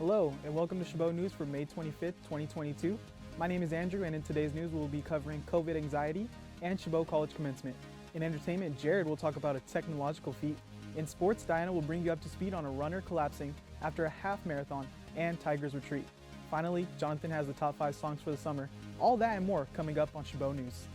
Hello, and welcome to Chabot News for May 25th, 2022. My name is Andrew, and in today's news, we'll be covering COVID anxiety and Chabot College commencement. In entertainment, Jared will talk about a technological feat. In sports, Diana will bring you up to speed on a runner collapsing after a half marathon and Tigers retreat. Finally, Jonathan has the top 5 songs for the summer. All that and more coming up on Chabot News.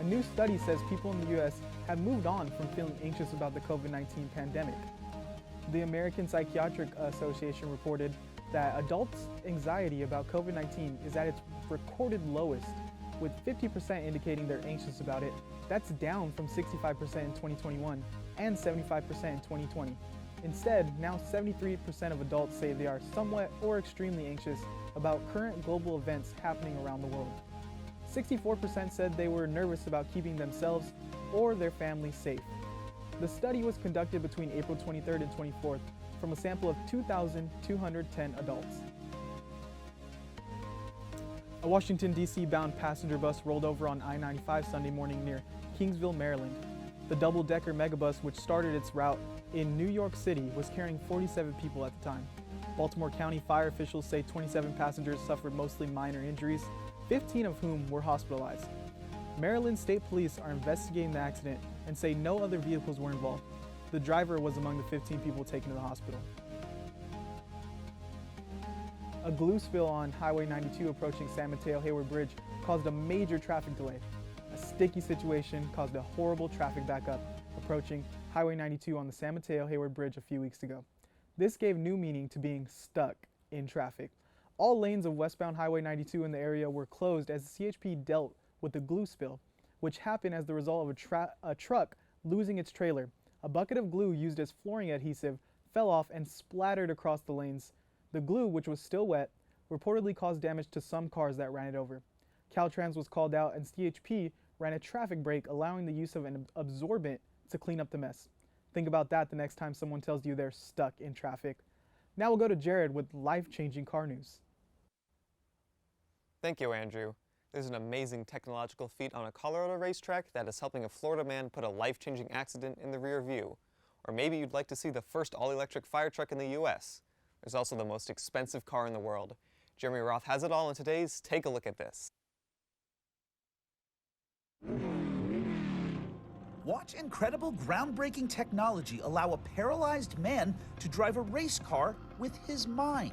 A new study says people in the U.S. have moved on from feeling anxious about the COVID-19 pandemic. The American Psychiatric Association reported that adults' anxiety about COVID-19 is at its recorded lowest, with 50% indicating they're anxious about it. That's down from 65% in 2021 and 75% in 2020. Instead, now 73% of adults say they are somewhat or extremely anxious about current global events happening around the world. 64% said they were nervous about keeping themselves or their families safe. The study was conducted between April 23rd and 24th from a sample of 2,210 adults. A Washington, D.C. bound passenger bus rolled over on I-95 Sunday morning near Kingsville, Maryland. The double-decker MEGABUS, which started its route in New York City, was carrying 47 people at the time. Baltimore County fire officials say 27 passengers suffered mostly minor injuries, 15 of whom were hospitalized. Maryland State Police are investigating the accident and say no other vehicles were involved. The driver was among the 15 people taken to the hospital. A glue spill on Highway 92 approaching San Mateo Hayward Bridge caused a major traffic delay. A sticky situation caused a horrible traffic backup approaching Highway 92 on the San Mateo Hayward Bridge a few weeks ago. This gave new meaning to being stuck in traffic. All lanes of westbound Highway 92 in the area were closed as the CHP dealt with the glue spill, which happened as the result of a truck losing its trailer. A bucket of glue used as flooring adhesive fell off and splattered across the lanes. The glue, which was still wet, reportedly caused damage to some cars that ran it over. Caltrans was called out and CHP ran a traffic brake, allowing the use of an absorbent to clean up the mess. Think about that the next time someone tells you they're stuck in traffic. Now we'll go to Jared with life-changing car news. Thank you, Andrew. There's an amazing technological feat on a Colorado racetrack that is helping a Florida man put a life-changing accident in the rear view. Or maybe you'd like to see the first all-electric fire truck in the U.S. There's also the most expensive car in the world. Jeremy Roth has it all in today's Take a Look at This. Watch incredible groundbreaking technology allow a paralyzed man to drive a race car with his mind.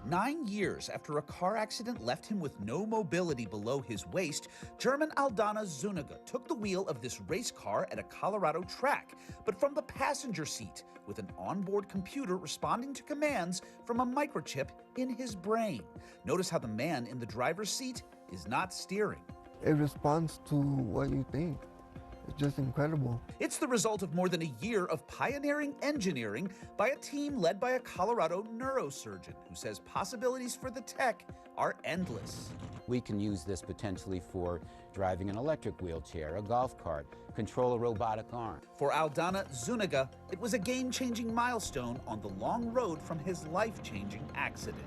9 years after a car accident left him with no mobility below his waist, German Aldana Zuniga took the wheel of this race car at a Colorado track, but from the passenger seat, with an onboard computer responding to commands from a microchip in his brain. Notice how the man in the driver's seat is not steering. It responds to what you think. It's just incredible. It's the result of more than a year of pioneering engineering by a team led by a Colorado neurosurgeon who says possibilities for the tech are endless. We can use this potentially for driving an electric wheelchair, a golf cart, control a robotic arm. For Aldana Zuniga, it was a game-changing milestone on the long road from his life-changing accident.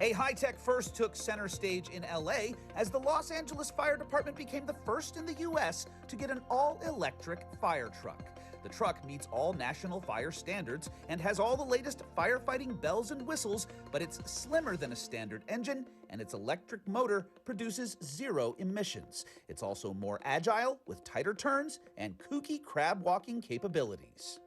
A high-tech first took center stage in LA as the Los Angeles Fire Department became the first in the US to get an all-electric fire truck. The truck meets all national fire standards and has all the latest firefighting bells and whistles, but it's slimmer than a standard engine, and its electric motor produces 0 emissions. It's also more agile with tighter turns and kooky crab walking capabilities.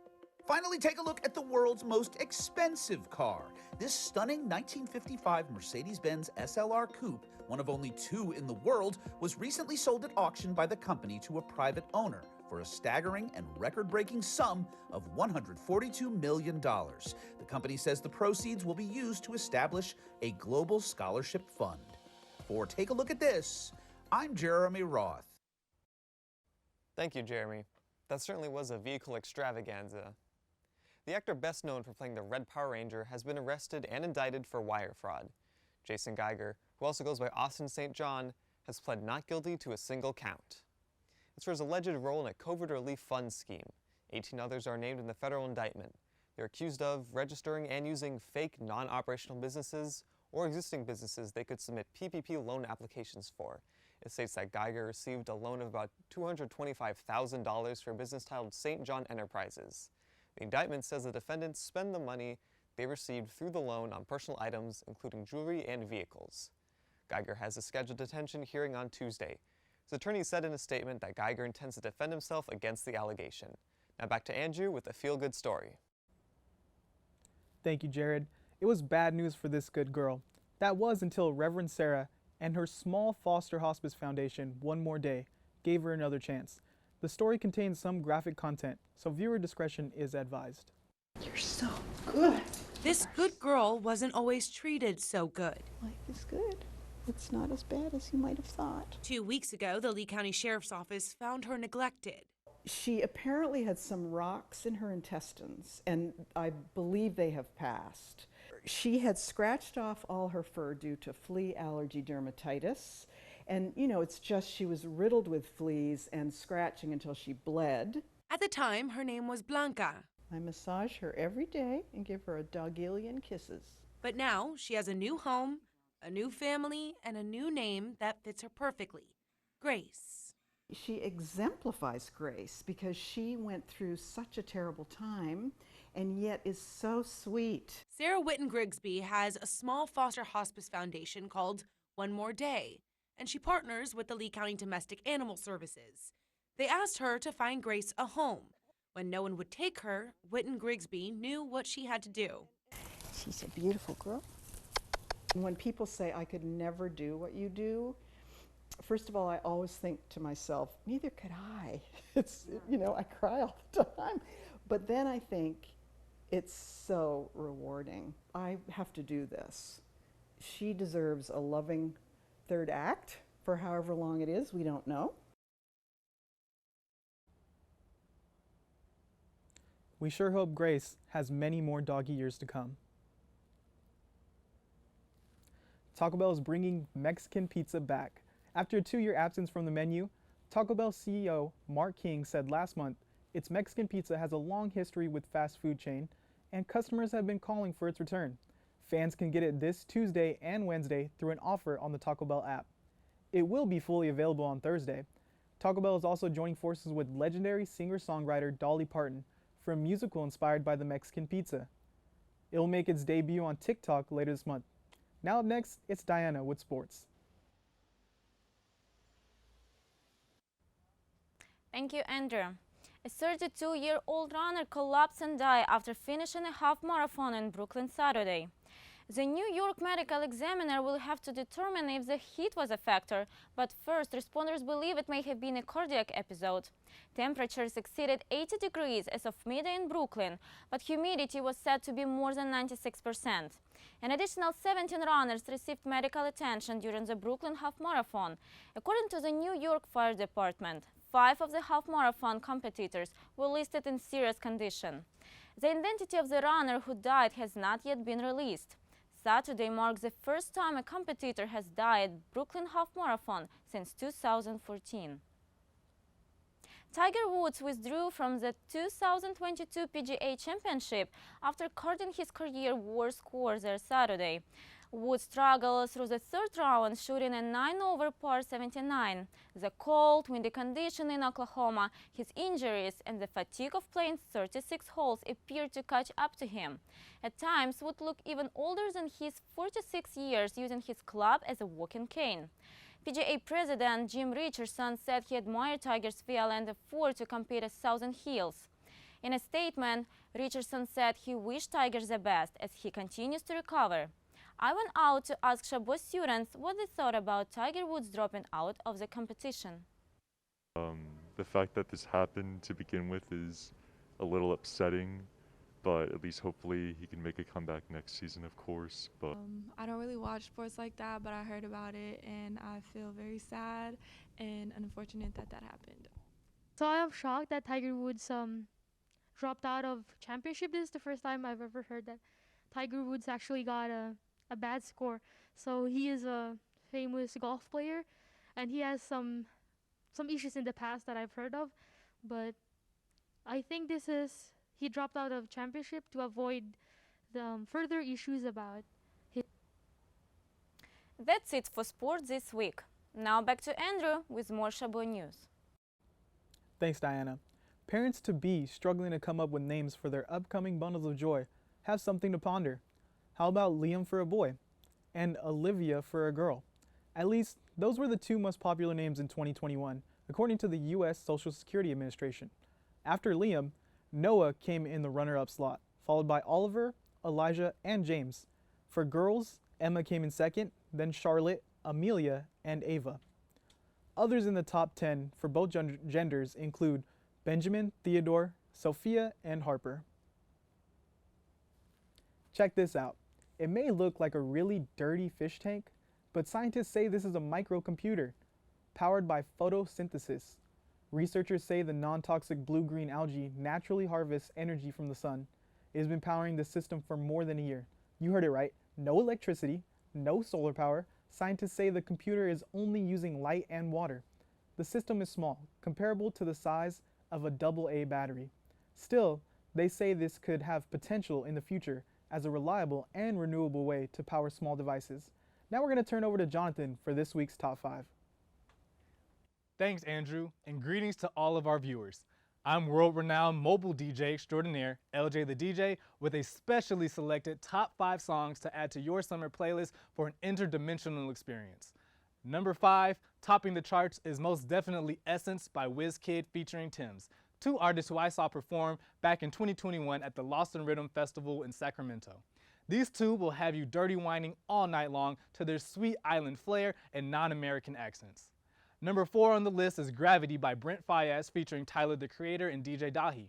Finally, take a look at the world's most expensive car. This stunning 1955 Mercedes-Benz SLR Coupe, one of only 2 in the world, was recently sold at auction by the company to a private owner for a staggering and record-breaking sum of $142 million. The company says the proceeds will be used to establish a global scholarship fund. For Take a Look at This, I'm Jeremy Roth. Thank you, Jeremy. That certainly was a vehicle extravaganza. The actor best known for playing the Red Power Ranger has been arrested and indicted for wire fraud. Jason Geiger, who also goes by Austin St. John, has pled not guilty to a single count. It's for his alleged role in a COVID relief fund scheme. 18 others are named in the federal indictment. They're accused of registering and using fake non-operational businesses or existing businesses they could submit PPP loan applications for. It states that Geiger received a loan of about $225,000 for a business titled St. John Enterprises. The indictment says the defendants spend the money they received through the loan on personal items, including jewelry and vehicles. Geiger has a scheduled detention hearing on Tuesday. His attorney said in a statement that Geiger intends to defend himself against the allegation. Now back to Andrew with a feel-good story. Thank you, Jared. It was bad news for this good girl. That was until Reverend Sarah and her small foster hospice foundation, One More Day, gave her another chance. The story contains some graphic content, so viewer discretion is advised. You're so good. This good girl wasn't always treated so good. Life is good. It's not as bad as you might have thought. 2 weeks ago, the Lee County Sheriff's Office found her neglected. She apparently had some rocks in her intestines, and I believe they have passed. She had scratched off all her fur due to flea allergy dermatitis. And, you know, it's just she was riddled with fleas and scratching until she bled. At the time, her name was Blanca. I massage her every day and give her a dogillion kisses. But now she has a new home, a new family, and a new name that fits her perfectly, Grace. She exemplifies grace because she went through such a terrible time and yet is so sweet. Sarah Witten Grigsby has a small foster hospice foundation called One More Day, and she partners with the Lee County Domestic Animal Services. They asked her to find Grace a home. When no one would take her, Witten Grigsby knew what she had to do. She's a beautiful girl. When people say, I could never do what you do, first of all, I always think to myself, neither could I. It's, you know, I cry all the time. But then I think, it's so rewarding. I have to do this. She deserves a loving third act for however long it is, we don't know. We sure hope Grace has many more doggy years to come. Taco Bell is bringing Mexican pizza back. After a 2-year absence from the menu, Taco Bell CEO Mark King said last month its Mexican pizza has a long history with fast food chain, and customers have been calling for its return. Fans can get it this Tuesday and Wednesday through an offer on the Taco Bell app. It will be fully available on Thursday. Taco Bell is also joining forces with legendary singer-songwriter Dolly Parton for a musical inspired by the Mexican pizza. It will make its debut on TikTok later this month. Now up next, it's Diana with sports. Thank you, Andrew. A 32-year-old runner collapsed and died after finishing a half marathon in Brooklyn Saturday. The New York medical examiner will have to determine if the heat was a factor, but first responders believe it may have been a cardiac episode. Temperatures exceeded 80 degrees as of midday in Brooklyn, but humidity was said to be more than 96%. An additional 17 runners received medical attention during the Brooklyn half marathon. According to the New York Fire Department, 5 of the half marathon competitors were listed in serious condition. The identity of the runner who died has not yet been released. Saturday marks the first time a competitor has died at Brooklyn half marathon since 2014. Tiger Woods withdrew from the 2022 PGA Championship after recording his career worst score there Saturday. Woods struggled through the third round, shooting a 9-over par 79. The cold, windy condition in Oklahoma, his injuries, and the fatigue of playing 36 holes appeared to catch up to him. At times, Woods looked even older than his 46 years, using his club as a walking cane. PGA President Jim Richardson said he admired Tiger's valiant effort to compete at Thousand Hills. In a statement, Richardson said he wished Tiger the best as he continues to recover. I went out to ask Chabot students what they thought about Tiger Woods dropping out of the competition. The fact that this happened to begin with is a little upsetting, but at least hopefully he can make a comeback next season, of course. But I don't really watch sports like that, but I heard about it and I feel very sad and unfortunate that that happened. So I am shocked that Tiger Woods dropped out of championship. This is the first time I've ever heard that Tiger Woods actually got a bad score. So he is a famous golf player and he has some issues in the past that I've heard of, but I think he dropped out of championship to avoid the further issues about his. That's it for sports this week. Now back to Andrew with more Chabot news. Thanks, Diana. Parents-to-be struggling to come up with names for their upcoming bundles of joy have something to ponder. How about Liam for a boy and Olivia for a girl? At least, those were the two most popular names in 2021, according to the U.S. Social Security Administration. After Liam, Noah came in the runner-up slot, followed by Oliver, Elijah, and James. For girls, Emma came in second, then Charlotte, Amelia, and Ava. Others in the top 10 for both genders include Benjamin, Theodore, Sophia, and Harper. Check this out. It may look like a really dirty fish tank, but scientists say this is a microcomputer powered by photosynthesis. Researchers say the non-toxic blue-green algae naturally harvests energy from the sun. It has been powering the system for more than a year. You heard it right. No electricity, no solar power. Scientists say the computer is only using light and water. The system is small, comparable to the size of a AA battery. Still, they say this could have potential in the future as a reliable and renewable way to power small devices. Now we're going to turn over to Jonathan for this week's Top 5. Thanks, Andrew, and greetings to all of our viewers. I'm world-renowned mobile DJ extraordinaire, LJ the DJ, with a specially selected top 5 songs to add to your summer playlist for an interdimensional experience. Number 5, topping the charts, is most definitely Essence by WizKid featuring Tim's, two artists who I saw perform back in 2021 at the Lost in Rhythm Festival in Sacramento. These two will have you dirty whining all night long to their sweet island flair and non-American accents. Number 4 on the list is Gravity by Brent Faiyaz featuring Tyler the Creator and DJ Dahi.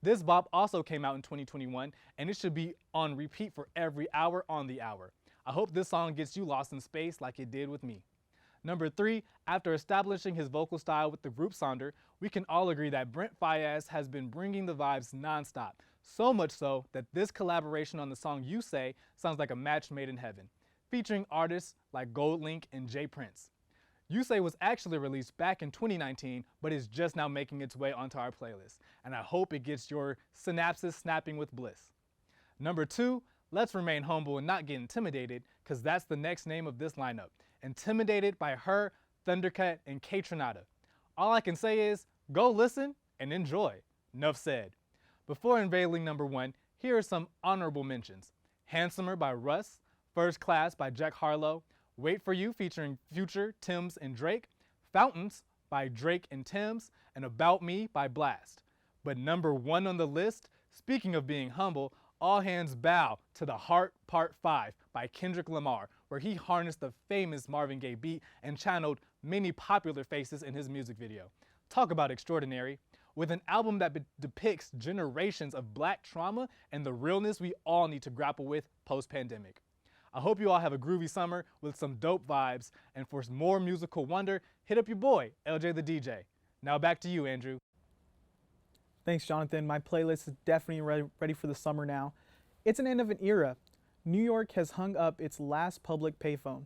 This bop also came out in 2021 and it should be on repeat for every hour on the hour. I hope this song gets you lost in space like it did with me. Number 3, after establishing his vocal style with the group Sonder, we can all agree that Brent Faiyaz has been bringing the vibes non-stop, so much so that this collaboration on the song You Say sounds like a match made in heaven, featuring artists like GoldLink and Jay Prince. You Say was actually released back in 2019, but is just now making its way onto our playlist, and I hope it gets your synapses snapping with bliss. Number 2, let's remain humble and not get intimidated, because that's the next name of this lineup, Intimidated by Her, Thundercat, and K-Tronada. All I can say is, go listen and enjoy. Nuff said. Before unveiling number 1, here are some honorable mentions. Handsomer by Russ, First Class by Jack Harlow, Wait For You featuring Future, Tim's, and Drake, Fountains by Drake and Tim's, and About Me by Blast. But number 1 on the list, speaking of being humble, All Hands Bow to the Heart Part 5 by Kendrick Lamar, where he harnessed the famous Marvin Gaye beat and channeled many popular faces in his music video. Talk about extraordinary. With an album that depicts generations of black trauma and the realness we all need to grapple with post-pandemic. I hope you all have a groovy summer with some dope vibes, and for more musical wonder, hit up your boy, LJ the DJ. Now back to you, Andrew. Thanks, Jonathan. My playlist is definitely ready for the summer now. It's an end of an era. New York has hung up its last public payphone.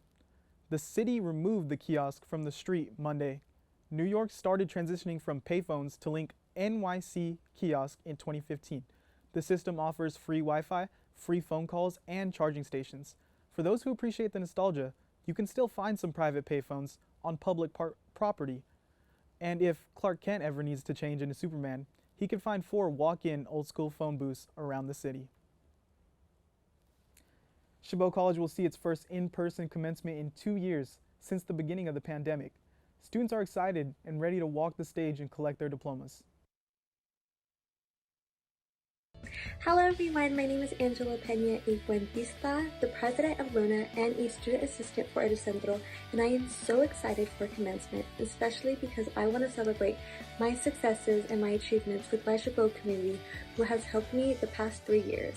The city removed the kiosk from the street Monday. New York started transitioning from payphones to link NYC kiosk in 2015. The system offers free Wi-Fi, free phone calls, and charging stations. For those who appreciate the nostalgia, you can still find some private payphones on public property. And if Clark Kent ever needs to change into Superman, he can find 4 walk-in old-school phone booths around the city. Chabot College will see its first in-person commencement in 2 years since the beginning of the pandemic. Students are excited and ready to walk the stage and collect their diplomas. Hello everyone, my name is Angela Pena, a cuentista, the president of Luna, and a student assistant for Edicentro, and I am so excited for commencement, especially because I want to celebrate my successes and my achievements with my Chabot community, who has helped me the past 3 years.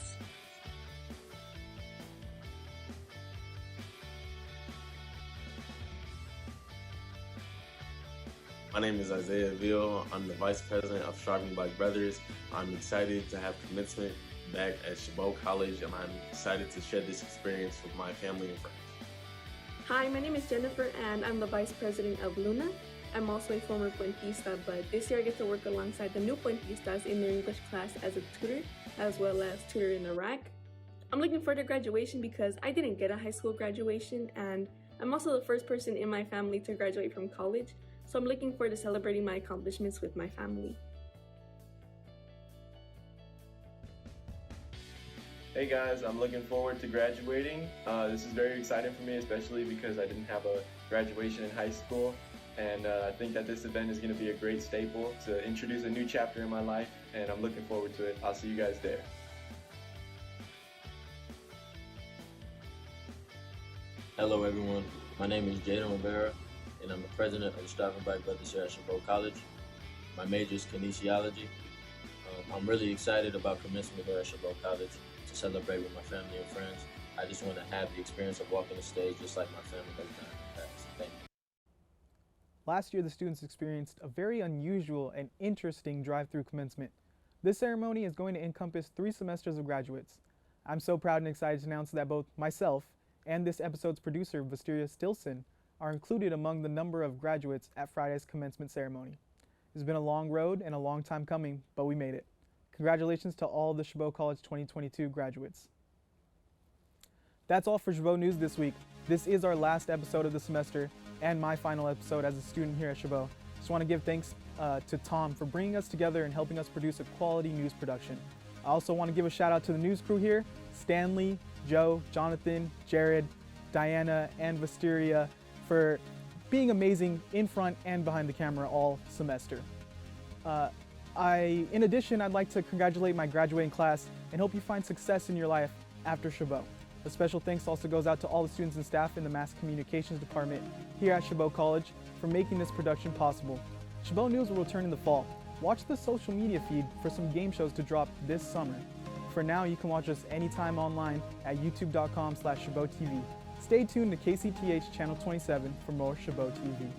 My name is Isaiah Ville. I'm the Vice President of Striving Black Brothers. I'm excited to have commencement back at Chabot College, and I'm excited to share this experience with my family and friends. Hi, my name is Jennifer, and I'm the Vice President of Luna. I'm also a former cuentista, but this year I get to work alongside the new cuentistas in their English class as a tutor, as well as tutor in Iraq. I'm looking forward to graduation because I didn't get a high school graduation, and I'm also the first person in my family to graduate from college, so I'm looking forward to celebrating my accomplishments with my family. Hey guys, I'm looking forward to graduating. This is very exciting for me, especially because I didn't have a graduation in high school. And I think that this event is going to be a great staple to introduce a new chapter in my life, and I'm looking forward to it. I'll see you guys there. Hello everyone, my name is Jaden Rivera, and I'm the president of the Striving Black Brothers here at Chabot College. My major is kinesiology. I'm really excited about commencement here at Chabot College to celebrate with my family and friends. I just want to have the experience of walking the stage just like my family has done in the past. Thank you. Last year, the students experienced a very unusual and interesting drive-through commencement. This ceremony is going to encompass 3 semesters of graduates. I'm so proud and excited to announce that both myself and this episode's producer, Visteria Stilson, are included among the number of graduates at Friday's commencement ceremony. It's been a long road and a long time coming, but we made it. Congratulations to all the Chabot College 2022 graduates. That's all for Chabot News this week. This is our last episode of the semester and my final episode as a student here at Chabot. Just want to give thanks to Tom for bringing us together and helping us produce a quality news production. I also want to give a shout out to the news crew here, Stanley, Joe, Jonathan, Jared, Diana, and Visteria for being amazing in front and behind the camera all semester. In addition, I'd like to congratulate my graduating class and hope you find success in your life after Chabot. A special thanks also goes out to all the students and staff in the Mass Communications Department here at Chabot College for making this production possible. Chabot News will return in the fall. Watch the social media feed for some game shows to drop this summer. For now, you can watch us anytime online at youtube.com/ChabotTV. Stay tuned to KCTH Channel 27 for more Chabot TV.